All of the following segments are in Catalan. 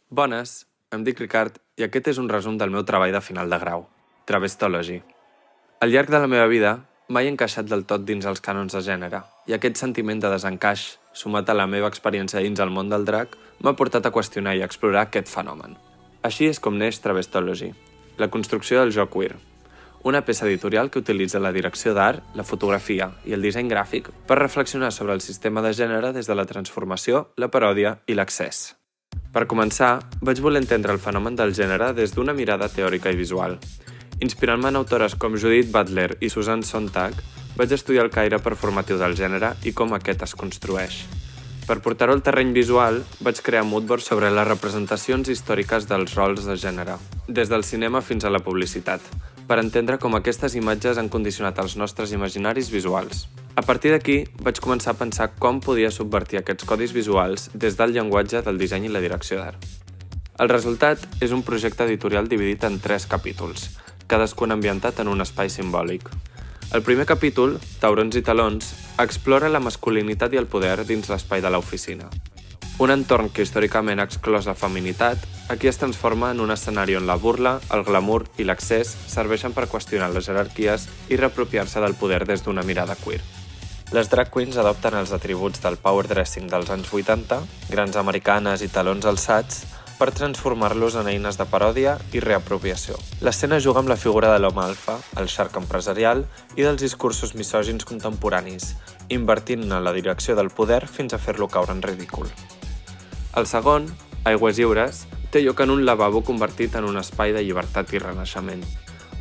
Bones, em dic Ricard i aquest és un resum del meu treball de final de grau, Travestology. Al llarg de la meva vida, mai he encaixat del tot dins els cànons de gènere, i aquest sentiment de desencaix, sumat a la meva experiència dins el món del drac, m'ha portat a qüestionar i explorar aquest fenomen. Així és com neix Travestology, la construcció del joc queer, una peça editorial que utilitza la direcció d'art, la fotografia i el disseny gràfic per reflexionar sobre el sistema de gènere des de la transformació, la paròdia i l'accés. Per començar, vaig voler entendre el fenomen del gènere des d'una mirada teòrica i visual. Inspirant-me en autores com Judith Butler i Susan Sontag, vaig estudiar el caire performatiu del gènere i com aquest es construeix. Per portar-ho al terreny visual, vaig crear moodboards sobre les representacions històriques dels rols de gènere, des del cinema fins a la publicitat, per entendre com aquestes imatges han condicionat els nostres imaginaris visuals. A partir d'aquí, vaig començar a pensar com podia subvertir aquests codis visuals des del llenguatge del disseny i la direcció d'art. El resultat és un projecte editorial dividit en 3 capítols, cadascun ambientat en un espai simbòlic. El primer capítol, Taurons i talons, explora la masculinitat i el poder dins l'espai de l'oficina. Un entorn que històricament ha exclòs la feminitat, aquí es transforma en un escenari on la burla, el glamour i l'accés serveixen per qüestionar les jerarquies i reapropiar-se del poder des d'una mirada queer. Les drag queens adopten els atributs del power dressing dels anys 80, grans americanes i talons alçats, per transformar-los en eines de paròdia i reapropiació. L'escena juga amb la figura de l'home alfa, el shark empresarial i dels discursos misògins contemporanis, invertint-ne la direcció del poder fins a fer-lo caure en ridícul. El segon, Aigües lliures, té lloc en un lavabo convertit en un espai de llibertat i renaixement.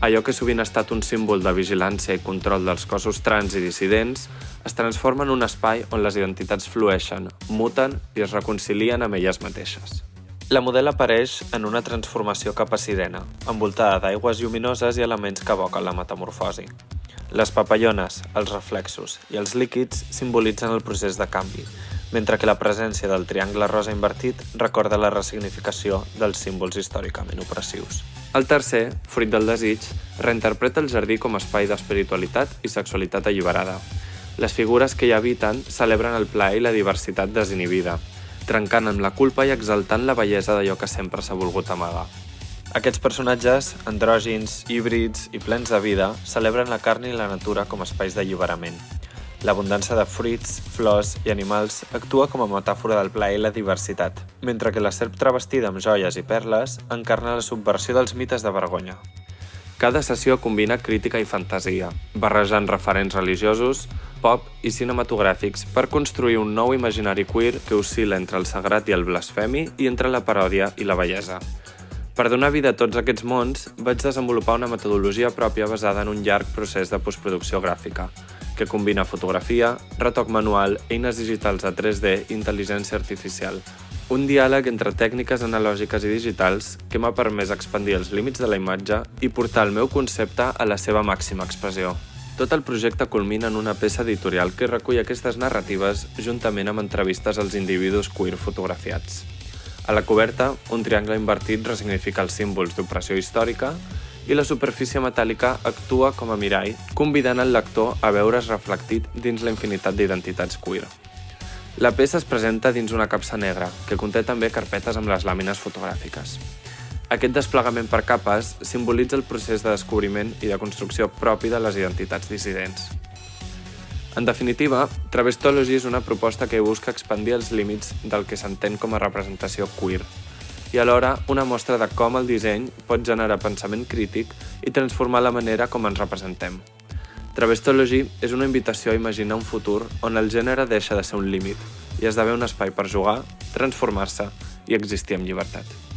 Allò que sovint ha estat un símbol de vigilància i control dels cossos trans i dissidents es transforma en un espai on les identitats flueixen, muten i es reconcilien amb elles mateixes. La model apareix en una transformació cap a sirena, envoltada d'aigües lluminoses i elements que evoquen la metamorfosi. Les papallones, els reflexos i els líquids simbolitzen el procés de canvi, mentre que la presència del triangle rosa invertit recorda la ressignificació dels símbols històricament opressius. El tercer, Fruit del desig, reinterpreta el jardí com a espai d'espiritualitat i sexualitat alliberada. Les figures que hi habiten celebren el plaer i la diversitat desinhibida, trencant amb la culpa i exaltant la bellesa d'allò que sempre s'ha volgut amagar. Aquests personatges, andrògins, híbrids i plens de vida, celebren la carn i la natura com a espais d'alliberament. L'abundància de fruits, flors i animals actua com a metàfora del plaer i la diversitat, mentre que la serp travestida amb joies i perles encarna la subversió dels mites de vergonya. Cada sessió combina crítica i fantasia, barrejant referents religiosos, pop i cinematogràfics per construir un nou imaginari queer que oscil·la entre el sagrat i el blasfemi i entre la paròdia i la bellesa. Per donar vida a tots aquests mons, vaig desenvolupar una metodologia pròpia basada en un llarg procés de postproducció gràfica, que combina fotografia, retoc manual, eines digitals a 3D i intel·ligència artificial. Un diàleg entre tècniques analògiques i digitals que m'ha permès expandir els límits de la imatge i portar el meu concepte a la seva màxima expressió. Tot el projecte culmina en una peça editorial que recull aquestes narratives juntament amb entrevistes als individus queer fotografiats. A la coberta, un triangle invertit ressignifica els símbols d'opressió històrica i la superfície metàl·lica actua com a mirall, convidant el lector a veure's reflectit dins la infinitat d'identitats queer. La peça es presenta dins una capsa negra, que conté també carpetes amb les làmines fotogràfiques. Aquest desplegament per capes simbolitza el procés de descobriment i de construcció propi de les identitats dissidents. En definitiva, Travestology és una proposta que busca expandir els límits del que s'entén com a representació queer, i alhora una mostra de com el disseny pot generar pensament crític i transformar la manera com ens representem. Travestology és una invitació a imaginar un futur on el gènere deixa de ser un límit i esdevé un espai per jugar, transformar-se i existir amb llibertat.